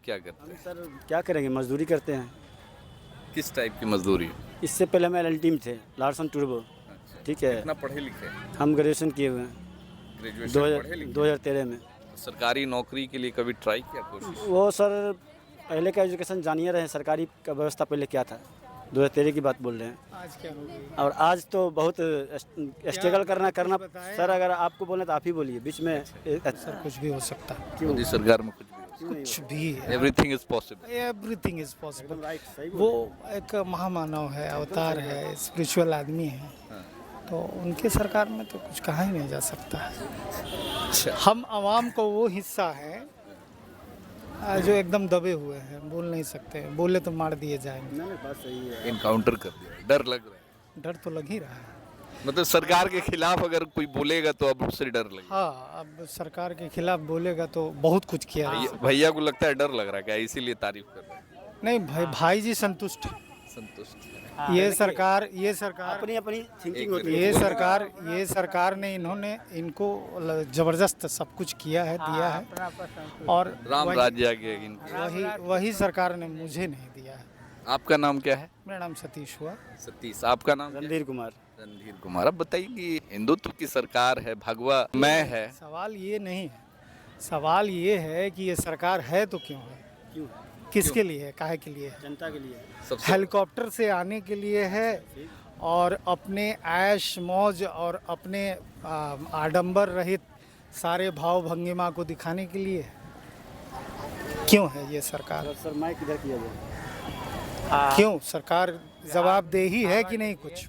क्या करते हैं? सर क्या करेंगे, मजदूरी करते हैं। किस टाइप की मजदूरी? इससे पहले हम एलएलटी में थे, लार्सन टूरबो। अच्छा, ठीक है, कितना पढ़े लिखे? हम ग्रेजुएशन किए हुए हैं ग्रेजुएशन पढ़े लिखे? 2013 में। सरकारी नौकरी के लिए कभी ट्राई किया, कोशिश? वो सर पहले का एजुकेशन जानिए रहे हैं, सरकारी का व्यवस्था पहले क्या था, 2013 की बात बोल रहे हैं। आज क्या हो गई? और आज तो बहुत स्ट्रगल करना बताएं। सर अगर आपको बोले तो आप ही बोलिए बीच में। सर कुछ भी हो सकता है, क्यों मोदी सरकार में कुछ भी कुछ भी। Everything is possible. Everything is possible. एकदम राइट, सही वो एक महामानव है, अवतार है, स्पिरिचुअल आदमी है, तो उनके सरकार में तो कुछ कहा ही नहीं जा सकता है। हम आवाम को वो हिस्सा है जो एकदम दबे हुए हैं, बोल नहीं सकते, बोले तो मार दिए जाएंगे। नहीं बात सही है। इनकाउंटर कर दिया, डर लग रहा है। डर तो लग ही रहा है। मतलब सरकार के खिलाफ अगर कोई बोलेगा तो अब उससे डर लगेगा। हाँ, अब सरकार के खिलाफ बोलेगा तो बहुत कुछ किया है। भैया को लगता है डर लग रहा है क्या, इसीलिए तारीफ कर रहे हैं? नहीं भाई जी संतुष्ट हैं। संतुष्ट है। ये सरकार अपनी अपनी थिंकिंग होती है। ये सरकार ने इनको जबरदस्त सब कुछ किया है, दिया है, और राम राज्य के वही सरकार ने मुझे नहीं दिया है। आपका नाम क्या है? मेरा नाम सतीश हुआ। सतीश, आपका नाम क्या है? रणधीर कुमार। रणधीर कुमार। अब बताइए कि हिंदुत्व की सरकार है, भगवा मैं है। सवाल ये नहीं है, सवाल ये है कि ये सरकार है तो क्यों है, क्यों? किसके लिए है, काहे के लिए है? जनता के लिए। सबसे हेलीकॉप्टर से आने के लिए है और अपने ऐश मौज और अपने आडंबर रहित सारे भाव भंगिमा को दिखाने के लिए है? क्यों है ये सरकार? सर माइक इधर किया जाए। क्यों सरकार जवाबदेही है कि नहीं कुछ?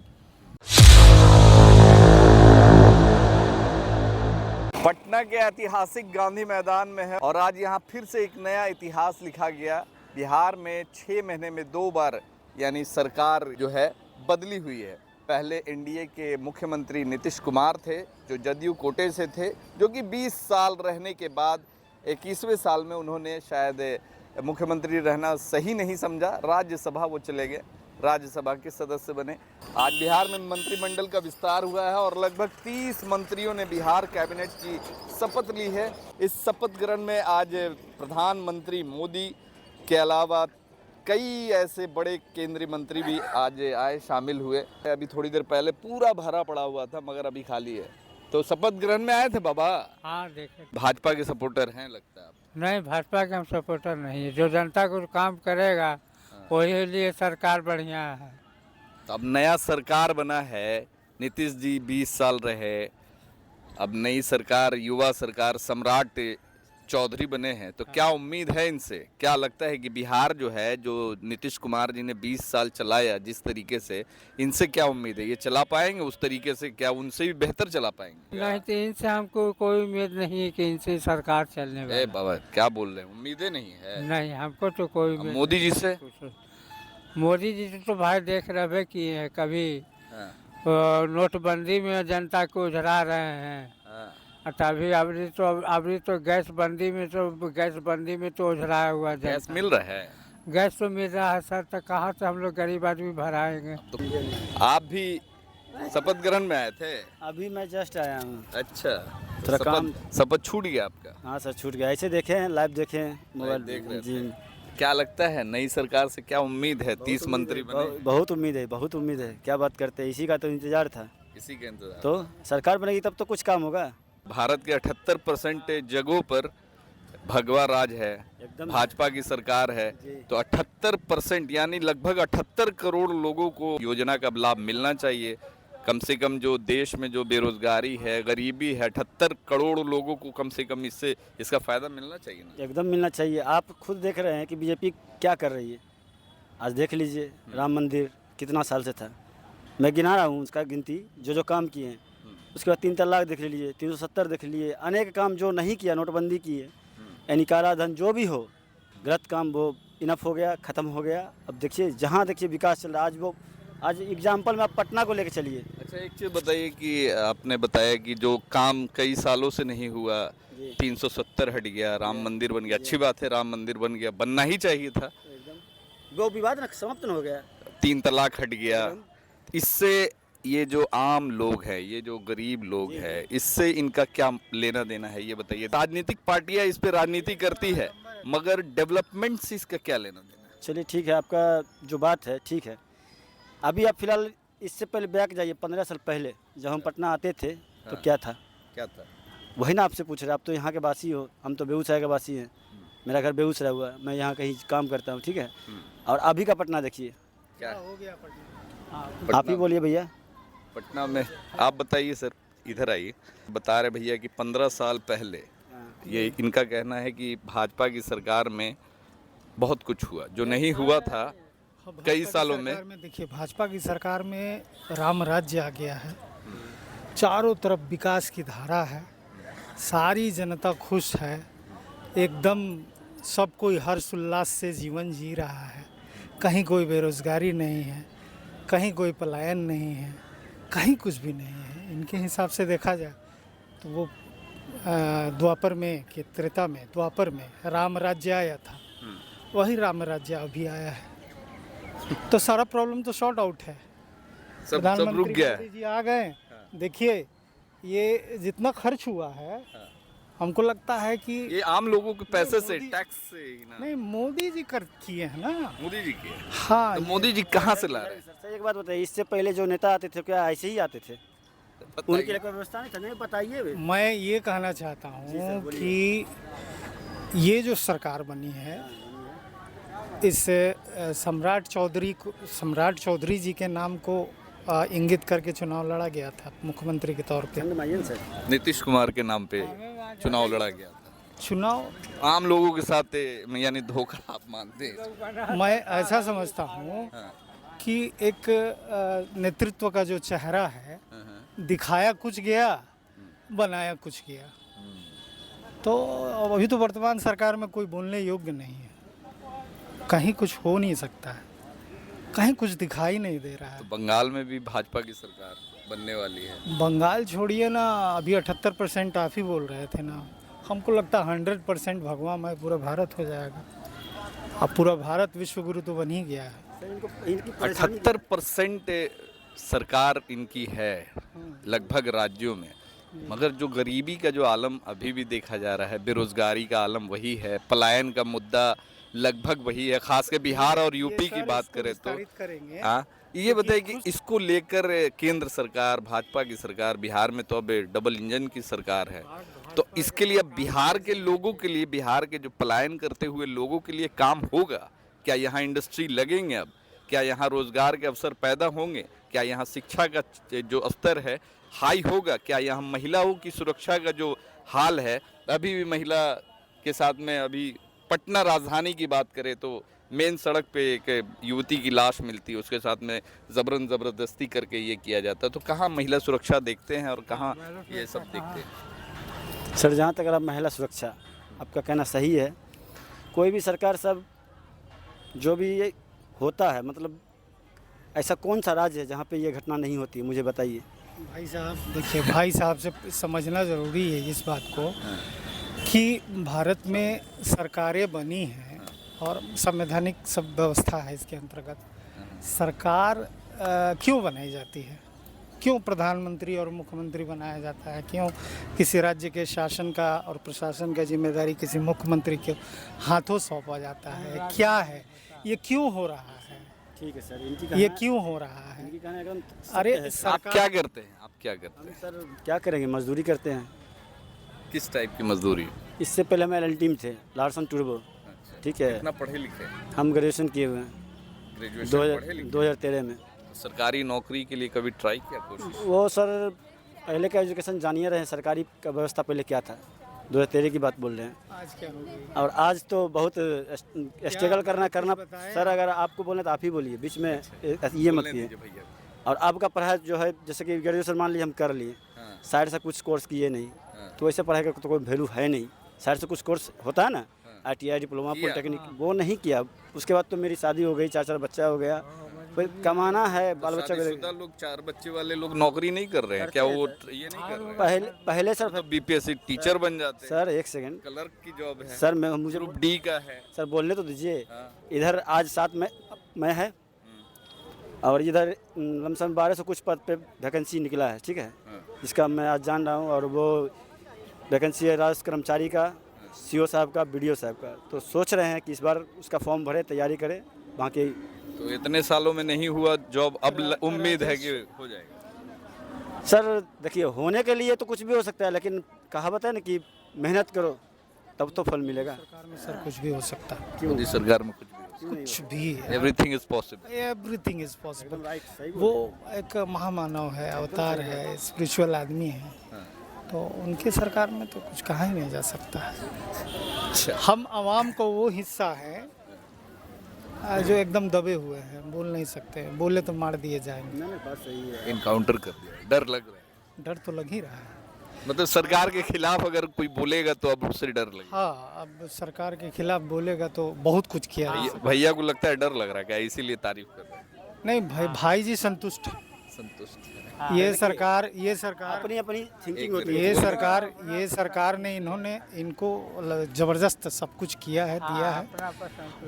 पटना के ऐतिहासिक गांधी मैदान में है और आज यहाँ फिर से एक नया इतिहास लिखा गया। बिहार में 6 महीने में 2 बार यानी सरकार जो है बदली हुई है। पहले एनडीए के मुख्यमंत्री नीतीश कुमार थे जो जदयू कोटे से थे, जो कि 20 साल रहने के बाद 21वें साल में उन्होंने शायद मुख्यमंत्री रहना सही नहीं समझा, राज्यसभा वो चले गए, राज्यसभा के सदस्य बने। आज बिहार में मंत्रिमंडल का विस्तार हुआ है और लगभग 30 मंत्रियों ने बिहार कैबिनेट की शपथ ली है। इस शपथ ग्रहण में आज प्रधानमंत्री मोदी के अलावा कई ऐसे बड़े केंद्रीय मंत्री भी आज आए, शामिल हुए। अभी थोड़ी देर पहले पूरा भरा पड़ा हुआ था मगर अभी खाली है। तो शपथ ग्रहण में आए थे बाबा? हाँ देखे। भाजपा के सपोर्टर हैं लगता है आप? नहीं, भाजपा के हम सपोर्टर नहीं है। जो जनता को काम करेगा वही लिए सरकार बढ़िया है। तो अब नया सरकार बना है, नीतीश जी 20 साल रहे, अब नई सरकार युवा सरकार सम्राट चौधरी बने हैं, तो क्या उम्मीद है इनसे? क्या लगता है कि बिहार जो है, जो नीतीश कुमार जी ने 20 साल चलाया जिस तरीके से, इनसे क्या उम्मीद है? ये चला पाएंगे उस तरीके से? क्या उनसे भी बेहतर चला पाएंगे? नहीं तो इनसे हमको कोई उम्मीद नहीं है कि इनसे सरकार चलने ए वाला। बाबा क्या बोल रहे हैं, उम्मीदें नहीं है? नहीं, हमको तो कोई अब उम्मीद मोदी जी से? नहीं। मोदी जी से तो भाई देख रहे किए हैं, कभी हाँ, नोटबंदी में जनता को उधरा रहे हैं, हाँ। तभी अभी तो गैस बंदी में तो उधराया हुआ गैस जनता। मिल रहा है? गैस तो मिल रहा है सर, तो कहाँ से हम लोग गरीब आदमी भराएंगे? तो आप भी शपथ ग्रहण में आए थे? अभी मैं जस्ट आया हूँ। अच्छा, थोड़ा तो काम- शपथ छूट गया आपका? हाँ सर छूट गया, ऐसे देखे हैं, लाइव देखे हैं मोबाइल देख रहे जी। थे। क्या लगता है नई सरकार से क्या उम्मीद है? 30 मंत्री बने, बहुत उम्मीद है, बहुत उम्मीद है। क्या बात करते हैं, इसी का तो इंतजार था। इसी के इंतजार। तो सरकार बनेगी तब तो कुछ काम होगा। भारत के 78% जगहों पर भगवा राज है, एकदम भाजपा की सरकार है, तो 78% यानी लगभग 78 करोड़ लोगों को योजना का लाभ मिलना चाहिए। कम से कम जो देश में जो बेरोजगारी है, गरीबी है, 78 करोड़ लोगों को कम से कम इसका फायदा मिलना चाहिए ना? एकदम मिलना चाहिए। आप खुद देख रहे हैं कि बीजेपी क्या कर रही है। आज देख लीजिए राम मंदिर कितना साल से था, मैं गिना रहा हूँ उसका गिनती, जो काम किए हैं। उसके बाद 3 तलाक देख लीजिए, 370 देख लिए, अनेक काम जो नहीं किया, नोटबंदी की है, यानी काला धन जो भी हो, गलत काम वो इनफ हो गया, ख़त्म हो गया। अब देखिए जहाँ देखिए विकास चल रहा है। आज एग्जाम्पल में आप पटना को लेकर चलिए। अच्छा, एक चीज़ बताइए कि आपने बताया कि जो काम कई सालों से नहीं हुआ, 370 हट गया, राम मंदिर बन गया, अच्छी बात है, राम मंदिर बन गया, बनना ही चाहिए था। वो विवाद समाप्त हो गया, 3 तलाक हट गया। इससे ये जो आम लोग हैं, ये जो गरीब लोग हैं, इससे इनका क्या लेना देना है ये बताइए। राजनीतिक पार्टियां इस पे राजनीति करती है, मगर डेवलपमेंट से इसका क्या लेना देना है? चलिए ठीक है, आपका जो बात है ठीक है। अभी आप फिलहाल इससे पहले बैक जाइए 15 साल पहले जब हम पटना आते थे तो क्या था, क्या था? वही ना आपसे पूछ रहे। आप तो यहाँ के वासी हो, हम तो बेगूसराय के वासी हैं। मेरा घर बेगूसराय हुआ है, मैं यहाँ कहीं काम करता हूँ, ठीक है। और अभी का पटना देखिए। क्या हो गया पटना। आप ही बोलिए भैया। पटना में आप बताइए सर, इधर आइए। बता रहे भैया कि 15 साल पहले, ये इनका कहना है कि भाजपा की सरकार में बहुत कुछ हुआ जो नहीं हुआ था कई सालों में। देखिए, भाजपा की सरकार में राम राज्य आ गया है, चारों तरफ विकास की धारा है, सारी जनता खुश है, एकदम सब कोई हर्ष उल्लास से जीवन जी रहा है। कहीं कोई बेरोजगारी नहीं है, कहीं कोई पलायन नहीं है, कहीं कुछ भी नहीं है। इनके हिसाब से देखा जाए तो वो द्वापर में कि त्रेता में, द्वापर में राम राज्य आया था, वही राम राज्य अभी आया है। तो सारा प्रॉब्लम तो सॉर्ट आउट है। सब रुक गया मोदी जी आ गए। देखिए, ये जितना खर्च हुआ है, हमको लगता है कि ये आम लोगों के पैसे से, टैक्स से ही ना। नहीं, मोदी जी कर किए हैं ना। मोदी जी के, हाँ, तो मोदी जी कहाँ से ला रहे हैं? सर एक बात बताइए, इससे पहले जो नेता आते थे क्या ऐसे ही आते थे? उनके बताइए। लिए कोई व्यवस्था नहीं था? नहीं बताइए। मैं ये कहना चाहता हूँ कि ये जो सरकार बनी है, इस सम्राट चौधरी जी के नाम को इंगित करके चुनाव लड़ा गया था मुख्यमंत्री के तौर पे। नीतीश कुमार के नाम पे चुनाव लड़ा गया था। चुनाव आम लोगों के साथ यानी धोखा आप मानते हैं? मैं ऐसा समझता हूँ कि एक नेतृत्व का जो चेहरा है, दिखाया कुछ गया, बनाया कुछ गया। तो अभी तो वर्तमान सरकार में कोई बोलने योग्य नहीं है, कहीं कुछ हो नहीं सकता है, कहीं कुछ दिखाई नहीं दे रहा है। तो बंगाल में भी भाजपा की सरकार बनने वाली है। बंगाल छोड़िए ना, अभी 78% आप ही बोल रहे थे ना। हमको लगता है 100% भगवान में पूरा भारत हो जाएगा। अब पूरा भारत विश्व गुरु तो बन ही गया है। 78% सरकार इनकी है लगभग राज्यों में, मगर जो गरीबी का जो आलम अभी भी देखा जा रहा है, बेरोजगारी का आलम वही है, पलायन का मुद्दा लगभग वही है। खास कर बिहार और यूपी की बात करें तो हाँ, ये बताइए कि इसको लेकर केंद्र सरकार, भाजपा की सरकार, बिहार में तो अब डबल इंजन की सरकार है, तो इसके लिए अब बिहार के लोगों के लिए, बिहार के जो पलायन करते हुए लोगों के लिए काम होगा क्या? यहाँ इंडस्ट्री लगेंगे अब? क्या यहाँ रोजगार के अवसर पैदा होंगे? क्या यहाँ शिक्षा का जो स्तर है हाई होगा? क्या यहाँ महिलाओं की सुरक्षा का जो हाल है, अभी भी महिला के साथ में, अभी पटना राजधानी की बात करें तो मेन सड़क पे एक युवती की लाश मिलती है, उसके साथ में ज़बरदस्ती करके ये किया जाता है। तो कहाँ महिला सुरक्षा देखते हैं और कहाँ ये सब देखते हैं? सर जहाँ तक अगर महिला सुरक्षा, आपका कहना सही है। कोई भी सरकार, सब जो भी ये होता है, मतलब ऐसा कौन सा राज्य है जहाँ पे ये घटना नहीं होती, मुझे बताइए। भाई साहब देखिए, भाई साहब से समझना ज़रूरी है इस बात को कि भारत में सरकारें बनी हैं और संवैधानिक सब व्यवस्था है इसके अंतर्गत। सरकार क्यों बनाई जाती है, क्यों प्रधानमंत्री और मुख्यमंत्री बनाया जाता है, क्यों किसी राज्य के शासन का और प्रशासन का जिम्मेदारी किसी मुख्यमंत्री के हाथों सौंपा जाता है, क्या है ये, क्यों हो रहा है? ठीक है सर, ये क्यों हो रहा है? अरे आप क्या करते हैं? आप क्या करते हैं? सर क्या करेंगे, मजदूरी करते हैं। किस टाइप की मजदूरी? इससे पहले हम एल टीम थे, लार्सन टूरबो, ठीक है। कितना पढ़े लिखे? हम ग्रेजुएशन किए हुए हैं, ग्रेजुएशन पढ़े लिखे? 2013 में। सरकारी नौकरी के लिए कभी ट्राई किया, कोशिश? वो सर पहले का एजुकेशन जानिए रहे, सरकारी का व्यवस्था पहले क्या था, 2013 की बात बोल रहे हैं। आज क्या हो गई? और आज तो बहुत स्ट्रगल करना सर, अगर आपको बोलना तो आप ही बोलिए, बीच में ये मत किए। और आपका पढ़ाई जो है, जैसे कि ग्रेजुएशन मान लीजिए हम कर लिए, साइड से कुछ कोर्स किए नहीं, तो वैसे पढ़ाई का तो कोई वैल्यू है नहीं। साइड से कुछ कोर्स होता है ना, ITI, डिप्लोमा, पॉलिटेक्निक, वो नहीं किया। उसके बाद तो मेरी शादी हो गई, 4 बच्चा हो गया, फिर कमाना है, बाल बच्चा को। लोग 4 बच्चे वाले लोग नौकरी नहीं कर रहे हैं क्या? वो ये नहीं कर रहे हैं? पहले सर तो BPSC टीचर बन जाते हैं। सर एक सेकंड, क्लर्क की जॉब है सर मुझे ग्रुप D का है। सर बोलने तो दीजिए। इधर आज 7 में है और इधर लमसम 1200 कुछ पद पे वैकेंसी निकला है, ठीक है, जिसका मैं आज जान रहा हूँ। और वो वैकेंसी है राजस्व कर्मचारी का सीओ साहब का, बीडीओ साहब का। तो सोच रहे हैं कि इस बार उसका फॉर्म भरे, तैयारी करें। बाकी तो इतने सालों में नहीं हुआ जॉब, अब उम्मीद है कि हो जाएगा। सर देखिए, होने के लिए तो कुछ भी हो सकता है, लेकिन कहावत है ना कि मेहनत करो तब तो फल मिलेगा। सरकार में सर कुछ भी हो सकता है, मोदी सरकार में कुछ भी कुछ भी। Everything is possible. Everything is possible. Right, सही वो एक महामानव है, अवतार है, स्पिरिचुअल आदमी है, तो उनके सरकार में तो कुछ कहा ही नहीं जा सकता है। हम आवाम को वो हिस्सा है जो एकदम दबे हुए हैं, बोल नहीं सकते, बोले तो मार दिए जाएंगे। बात सही है। इनकाउंटर कर दिया, डर लग रहा है। डर तो लग ही रहा है। मतलब सरकार के खिलाफ अगर कोई बोलेगा तो अब उससे डर लगेगा। हाँ, अब सरकार के खिलाफ बोलेगा तो बहुत कुछ किया है। भैया को लगता है डर लग रहा है क्या, इसीलिए तारीफ कर रहे हैं? नहीं भाई जी संतुष्ट हैं। संतुष्ट है। ये सरकार अपनी अपनी थिंकिंग होती है। ये सरकार ने इनको जबरदस्त सब कुछ किया है, दिया है,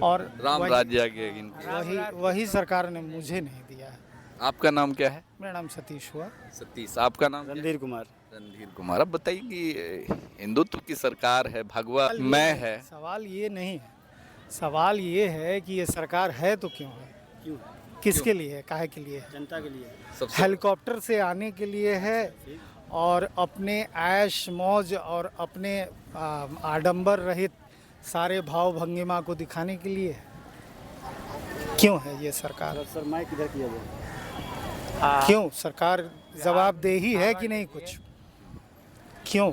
और राम राज्य के इनके। वही सरकार ने मुझे नहीं दिया है। आपका नाम क्या है? मेरा नाम सतीश हुआ। सतीश। आपका नाम क्या है? रणधीर कुमार। रणधीर कुमार। अब बताइए कि हिंदुत्व की सरकार है, भगवा मैं है। सवाल ये नहीं है, सवाल ये है कि ये सरकार है तो क्यों है, क्यों? किसके लिए है, काहे के लिए है? जनता के लिए। सबसे हेलीकॉप्टर से आने के लिए है और अपने ऐश मौज और अपने आडंबर रहित सारे भाव भंगिमा को दिखाने के लिए है? क्यों है ये सरकार? सर माइक किधर किया जाए? क्यों सरकार जवाबदेही है कि नहीं कुछ? क्यों?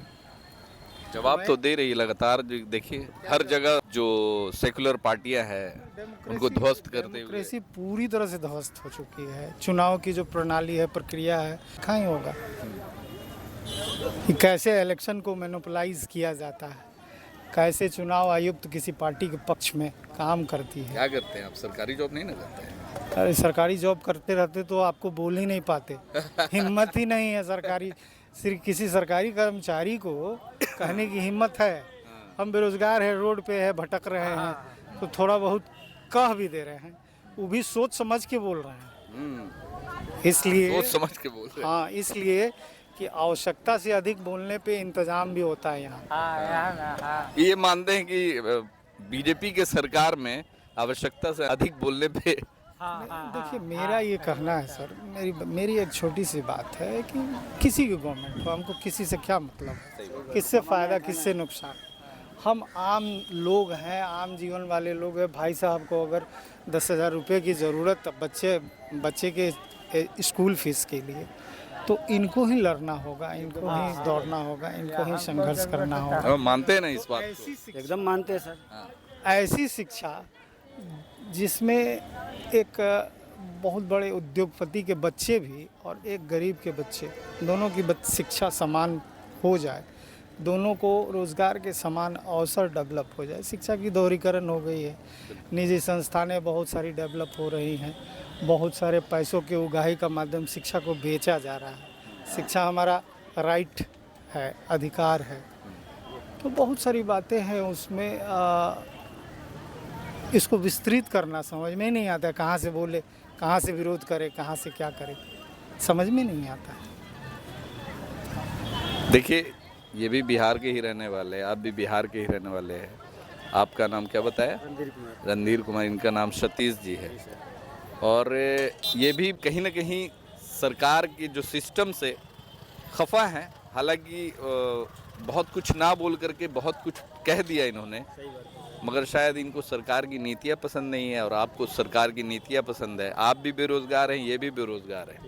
जवाब तो दे रही है लगातार। देखिए हर जगह जो सेकुलर पार्टियां हैं उनको ध्वस्त करते हुए। डेमोक्रेसी पूरी तरह से ध्वस्त हो चुकी है। चुनाव की जो प्रणाली है, प्रक्रिया है, कहाँ ही होगा कि कैसे इलेक्शन को मैनिपुलाइज किया जाता है, कैसे चुनाव आयुक्त किसी पार्टी के पक्ष में काम करती है। क्या करते हैं आप? सरकारी जॉब नहीं ना करते हैं? अरे सरकारी जॉब करते रहते तो आपको बोल ही नहीं पाते। हिम्मत ही नहीं है सरकारी, सिर्फ किसी सरकारी कर्मचारी को कहने की हिम्मत है। हम बेरोजगार है, रोड पे है, भटक रहे हैं, तो थोड़ा बहुत कह भी दे रहे हैं, वो भी सोच समझ के बोल रहे हैं। इसलिए सोच समझ के बोल रहे हैं। हाँ, इसलिए कि आवश्यकता से अधिक बोलने पे इंतजाम भी होता है यहाँ। ये मानते हैं कि बीजेपी के सरकार में आवश्यकता से अधिक बोलने पे। देखिए, मेरा ये कहना है सर, मेरी एक छोटी सी बात है कि किसी भी गवर्नमेंट को, हमको किसी से क्या मतलब है, किससे फ़ायदा किससे नुकसान। हम आम लोग हैं, आम जीवन वाले लोग हैं। भाई साहब को अगर 10,000 रुपये की ज़रूरत बच्चे के स्कूल फीस के लिए, तो इनको ही लड़ना होगा, इनको ही दौड़ना होगा, इनको ही संघर्ष करना होगा। हम मानते हैं ना इस बात को? एकदम मानते हैं सर। ऐसी शिक्षा जिसमें एक बहुत बड़े उद्योगपति के बच्चे भी और एक गरीब के बच्चे, दोनों की शिक्षा समान हो जाए, दोनों को रोज़गार के समान अवसर डेवलप हो जाए। शिक्षा की दोहरीकरण हो गई है, निजी संस्थानें बहुत सारी डेवलप हो रही हैं, बहुत सारे पैसों के उगाही का माध्यम शिक्षा को बेचा जा रहा है। शिक्षा हमारा राइट है, अधिकार है, तो बहुत सारी बातें हैं उसमें। इसको विस्तृत करना समझ में नहीं आता, कहाँ से बोले, कहाँ से विरोध करे, कहाँ से क्या करे, समझ में नहीं आता। देखिए ये भी बिहार के ही रहने वाले हैं, आप भी बिहार के ही रहने वाले हैं। आपका नाम क्या बताया? रणधीर कुमार। रणधीर कुमार। इनका नाम सतीश जी है। और ये भी कहीं ना कहीं सरकार के जो सिस्टम से खफा हैं। हालांकि बहुत कुछ ना बोल करके बहुत कुछ कह दिया इन्होंने, मगर शायद इनको सरकार की नीतियाँ पसंद नहीं है और आपको सरकार की नीतियाँ पसंद है। आप भी बेरोज़गार हैं, ये भी बेरोज़गार है।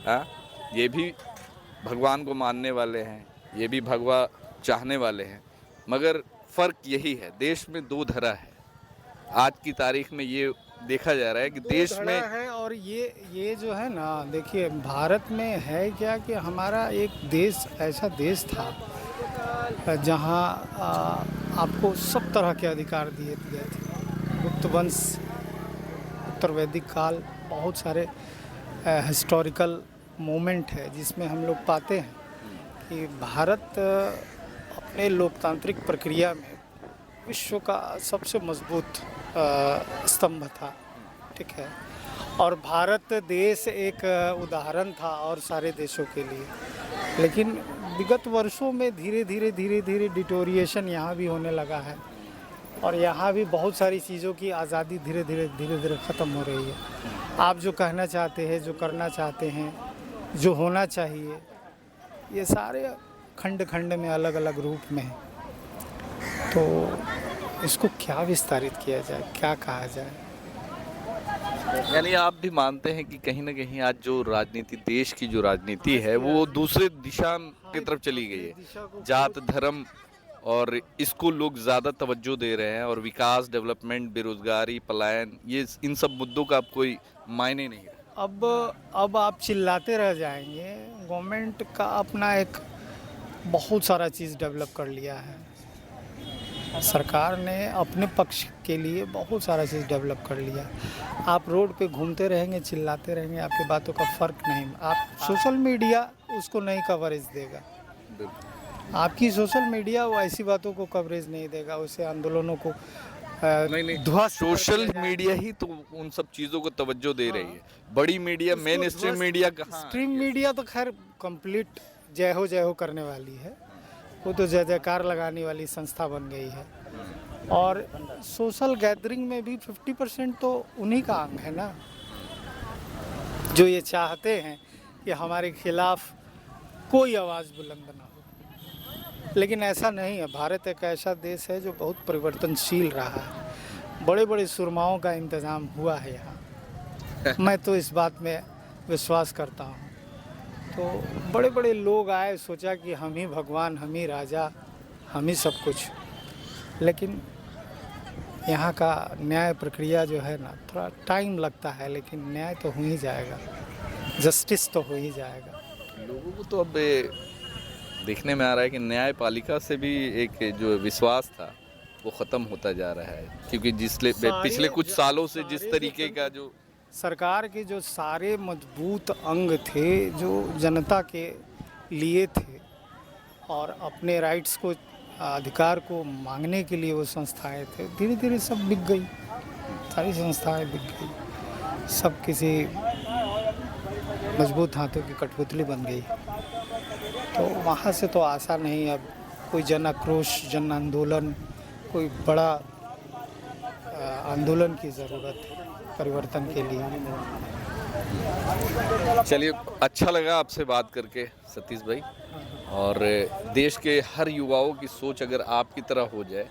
हाँ, ये भी भगवान को मानने वाले हैं, ये भी भगवा चाहने वाले हैं, मगर फ़र्क यही है, देश में दो धरा है। आज की तारीख में ये देखा जा रहा है कि देश में है। और ये जो है ना, देखिए भारत में है क्या कि हमारा एक देश ऐसा देश था जहाँ आपको सब तरह के अधिकार दिए गए थे। गुप्त वंश, उत्तर वैदिक काल, बहुत सारे हिस्टोरिकल मोमेंट है जिसमें हम लोग पाते हैं कि भारत अपने लोकतांत्रिक प्रक्रिया में विश्व का सबसे मजबूत स्तंभ था, ठीक है। और भारत देश एक उदाहरण था और सारे देशों के लिए। लेकिन विगत वर्षों में धीरे धीरे डिटोरिएशन यहाँ भी होने लगा है और यहाँ भी बहुत सारी चीज़ों की आज़ादी धीरे धीरे ख़त्म हो रही है। आप जो कहना चाहते हैं, जो करना चाहते हैं, जो होना चाहिए, ये सारे खंड खंड में अलग अलग रूप में हैं। तो इसको क्या विस्तारित किया जाए, क्या कहा जाए? यानी आप भी मानते हैं कि कहीं ना कहीं आज जो राजनीति, देश की जो राजनीति है वो दूसरे दिशा की तरफ चली गई है। जात, धर्म और इसको लोग ज़्यादा तवज्जो दे रहे हैं और विकास, डेवलपमेंट, बेरोजगारी, पलायन, ये इन सब मुद्दों का अब कोई मायने नहीं है। अब आप चिल्लाते रह जाएंगे। गवर्नमेंट का अपना एक बहुत सारा चीज़ डेवलप कर लिया है। सरकार ने अपने पक्ष के लिए बहुत सारा चीज़ डेवलप कर लिया। आप रोड पे घूमते रहेंगे, चिल्लाते रहेंगे, आपकी बातों का फ़र्क नहीं। आप सोशल मीडिया उसको नहीं कवरेज देगा। आपकी सोशल मीडिया वो ऐसी बातों को कवरेज नहीं देगा, उसे आंदोलनों को नहीं, सोशल मीडिया ही तो उन सब चीज़ों को तवज्जो दे रही है। बड़ी मीडिया, मेन स्ट्रीम मीडिया कहाँ? स्ट्रीम मीडिया तो खैर कंप्लीट जय हो करने वाली है। वो तो जय जयकार लगाने वाली संस्था बन गई है। और सोशल गैदरिंग में भी 50% तो उन्हीं का अंग है ना, जो ये चाहते हैं कि हमारे खिलाफ कोई आवाज़ बुलंद ना हो। लेकिन ऐसा नहीं है। भारत एक ऐसा देश है जो बहुत परिवर्तनशील रहा है। बड़े बड़े सुरमाओं का इंतज़ाम हुआ है यहाँ। मैं तो इस बात में विश्वास करता हूँ। तो बड़े बड़े लोग आए, सोचा कि हम ही भगवान, हम ही राजा, हम ही सब कुछ। लेकिन यहाँ का न्याय प्रक्रिया जो है ना, थोड़ा टाइम लगता है, लेकिन न्याय तो हो ही जाएगा, जस्टिस तो हो ही जाएगा। लोगों को तो अब देखने में आ रहा है कि न्यायपालिका से भी एक जो विश्वास था वो ख़त्म होता जा रहा है, क्योंकि पिछले कुछ सालों से जिस तरीके का जो सरकार के जो सारे मजबूत अंग थे, जो जनता के लिए थे और अपने राइट्स को, अधिकार को मांगने के लिए वो संस्थाएं थे, धीरे धीरे सब बिक गई। सारी संस्थाएं बिक गई, सब किसी मजबूत हाथों की कठपुतली बन गई। तो वहाँ से तो आशा नहीं। अब कोई जन आक्रोश, जन आंदोलन, कोई बड़ा आंदोलन की ज़रूरत है परिवर्तन के लिए। चलिए, अच्छा लगा आपसे बात करके सतीश भाई। और देश के हर युवाओं की सोच अगर आपकी तरह हो जाए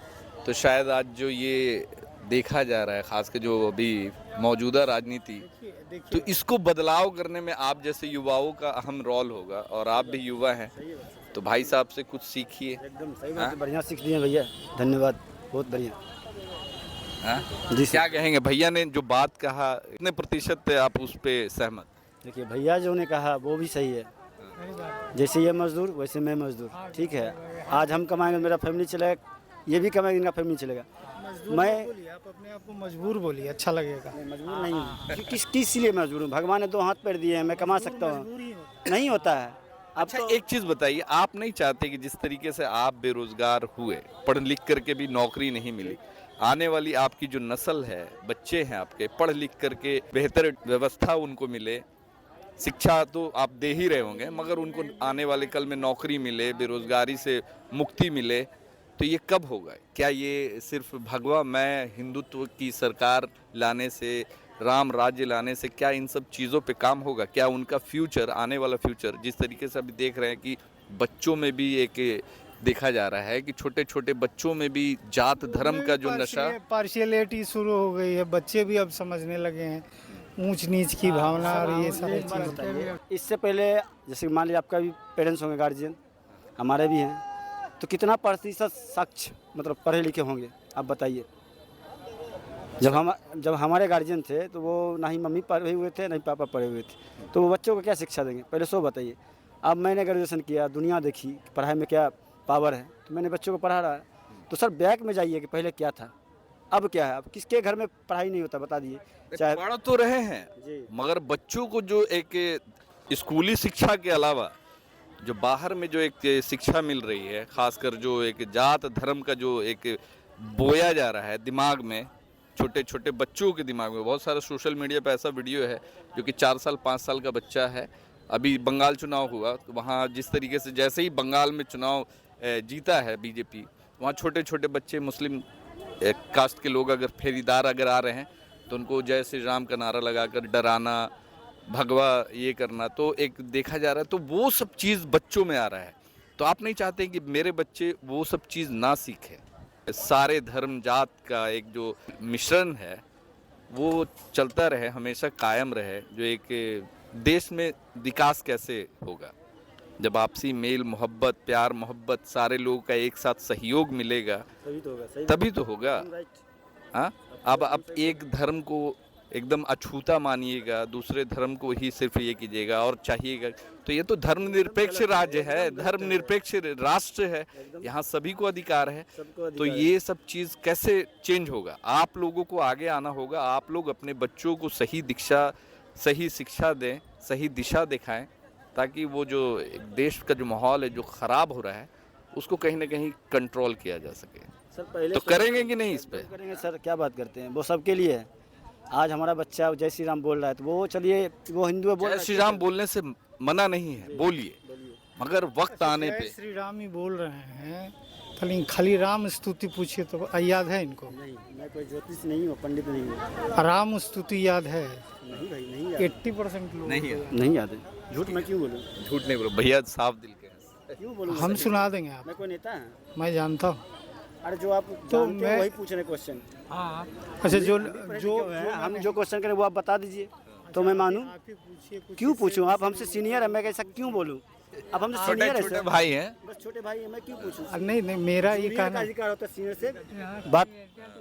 तो शायद आज जो ये देखा जा रहा है, खासकर जो अभी मौजूदा राजनीति, तो इसको बदलाव करने में आप जैसे युवाओं का अहम रोल होगा। और आप भी युवा हैं तो भाई साहब से कुछ सीखिए। एकदम सही बात है, बढ़िया सीख दिए भैया, धन्यवाद, बहुत बढ़िया। जी, क्या कहेंगे? भैया ने जो बात कहा, कितने प्रतिशत आप उस पे सहमत? देखिए, भैया जो ने कहा वो भी सही है। जैसे ये मजदूर वैसे मैं मजदूर, ठीक है। आज हम कमाएंगे, मेरा फैमिली चलेगा, ये भी कमाएंगे, इनका फैमिली चलेगा। मैं आप अपने आप को मजबूर बोलिए, अच्छा लगेगा। मजबूर नहीं हूँ। किस लिए मजबूर हूँ? भगवान ने 2 हाथ पैर दिए हैं, मैं कमा सकता हूँ। नहीं होता है। अच्छा, एक चीज़ बताइए, आप नहीं चाहते कि जिस तरीके से आप बेरोजगार हुए, पढ़ लिख करके भी नौकरी नहीं मिली, आने वाली आपकी जो नस्ल है, बच्चे हैं आपके, पढ़ लिख करके बेहतर व्यवस्था उनको मिले, शिक्षा तो आप दे ही रहे होंगे, मगर उनको आने वाले कल में नौकरी मिले, बेरोजगारी से मुक्ति मिले, तो ये कब होगा? क्या ये सिर्फ भगवा मैं हिंदुत्व की सरकार लाने से, राम राज्य लाने से क्या इन सब चीज़ों पे काम होगा? क्या उनका फ्यूचर, आने वाला फ्यूचर, जिस तरीके से अभी देख रहे हैं कि बच्चों में भी एक देखा जा रहा है कि छोटे छोटे बच्चों में भी जात धर्म का जो नशा, पार्शियलिटी शुरू हो गई है। बच्चे भी अब समझने लगे हैं ऊंच नीच की भावना और ये सारी चीज़। इससे पहले जैसे मान लीजिए आपका भी पेरेंट्स होंगे, गार्जियन हमारे भी हैं, तो कितना प्रतिशत शख्स मतलब पढ़े लिखे होंगे आप बताइए? जब हमारे गार्जियन थे तो वो ना ही मम्मी पढ़े हुए थे, ना ही पापा पढ़े हुए थे, तो वो बच्चों को क्या शिक्षा देंगे? पहले सो बताइए। अब मैंने ग्रेजुएशन किया, दुनिया देखी, पढ़ाई में क्या पावर है, तो मैंने बच्चों को पढ़ा रहा है। तो सर बैक में जाइए कि पहले क्या था, अब क्या है। अब किसके घर में पढ़ाई नहीं होता बता दिए? चाहे पढ़ तो रहे हैं, मगर बच्चों को जो एक स्कूली शिक्षा के अलावा जो बाहर में जो एक शिक्षा मिल रही है, खासकर जो एक जात धर्म का जो एक बोया जा रहा है दिमाग में, छोटे छोटे बच्चों के दिमाग में। बहुत सारा सोशल मीडिया पे ऐसा वीडियो है जो कि 4 साल 5 साल का बच्चा है, अभी बंगाल चुनाव हुआ तो वहाँ जिस तरीके से जैसे ही बंगाल में चुनाव जीता है बीजेपी, वहाँ छोटे छोटे बच्चे मुस्लिम कास्ट के लोग अगर फेरीदार अगर आ रहे हैं तो उनको जय श्री राम का नारा लगाकर डराना, भगवा ये करना, तो एक देखा जा रहा है। तो वो सब चीज़ बच्चों में आ रहा है। तो आप नहीं चाहते कि मेरे बच्चे वो सब चीज़ ना सीखें। सारे धर्म जात का एक जो मिश्रण है वो चलता रहे, हमेशा कायम रहे। जो एक देश में विकास कैसे होगा जब आपसी मेल मोहब्बत, प्यार मोहब्बत, सारे लोगों का एक साथ सहयोग मिलेगा तभी तो होगा। हाँ, अब एक धर्म को एकदम अछूता मानिएगा, दूसरे धर्म को ही सिर्फ ये कीजिएगा और चाहिएगा, तो ये तो धर्मनिरपेक्ष राज्य है, धर्मनिरपेक्ष राष्ट्र है, यहाँ सभी को अधिकार है। तो ये सब चीज़ कैसे चेंज होगा? आप लोगों को आगे आना होगा। आप लोग अपने बच्चों को सही शिक्षा दें, सही दिशा दिखाएं, ताकि वो जो देश का जो माहौल है जो ख़राब हो रहा है उसको कहीं ना कहीं कंट्रोल किया जा सके। सर पहले तो करेंगे कि नहीं इस पे? करेंगे सर, क्या बात करते हैं, वो सबके लिए है। आज हमारा बच्चा जय श्री राम बोल रहा है तो वो चलिए, वो हिंदू है, बोल जय श्री राम बोलने से मना नहीं है, बोलिए, मगर वक्त आने पे। श्री राम ही बोल रहे हैं, खाली राम स्तुति पूछिए तो याद है इनको? नहीं, मैं कोई ज्योतिष नहीं हूँ, पंडित नहीं हूँ। राम स्तुति याद है? नहीं भाई, नहीं याद। 80% लोग नहीं याद है। झूठ मैं क्यों बोलूँ? झूठ नहीं बोलो भैया, साफ दिल के हैं। क्यों बोलूँ? हम सुना देंगे आप। मैं कोई नेता है? मैं जानता हूँ। अरे जो आप तो जानते हैं वही पूछ रहे क्वेश्चन। हाँ, अच्छा, जो हम जो क्वेश्चन करें वो आप बता दीजिए तो मैं मानूँ। क्यों पूछूं? आप हमसे सीनियर है, मैं कैसा क्यों बोलूं? आप हमसे सीनियर है छोटे सर। भाई हैं। बस छोटे भाई हैं, मैं क्यों पूछूं? नहीं, मेरा ये सीनियर का कहना, अधिकार होता है सीनियर से बात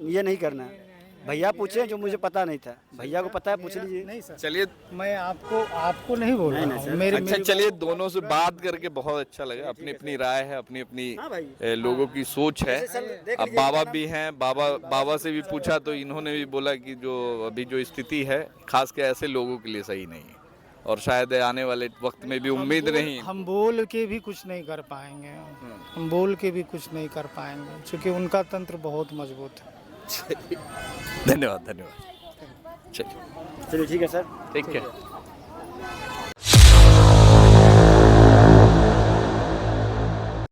ये नहीं करना है। भैया पूछे जो मुझे पता नहीं था, भैया को पता है, पूछ लीजिए। नहीं सर, चलिए, मैं आपको नहीं बोल रहा हूँ। अच्छा चलिए, दोनों से बात करके बहुत अच्छा लगा। अपनी अपनी राय है, अपनी अपनी लोगों की सोच है। अब बाबा भी हैं, बाबा से भी पूछा तो इन्होंने भी बोला कि जो अभी जो स्थिति है खास के ऐसे लोगों के लिए सही नहीं है, और शायद आने वाले वक्त में भी उम्मीद नहीं। हम बोल के भी कुछ नहीं कर पाएंगे, हम बोल के भी कुछ नहीं कर पाएंगे, क्योंकि उनका तंत्र बहुत मजबूत है। धन्यवाद। चलिए चलिए ठीक है सर। ठीक है।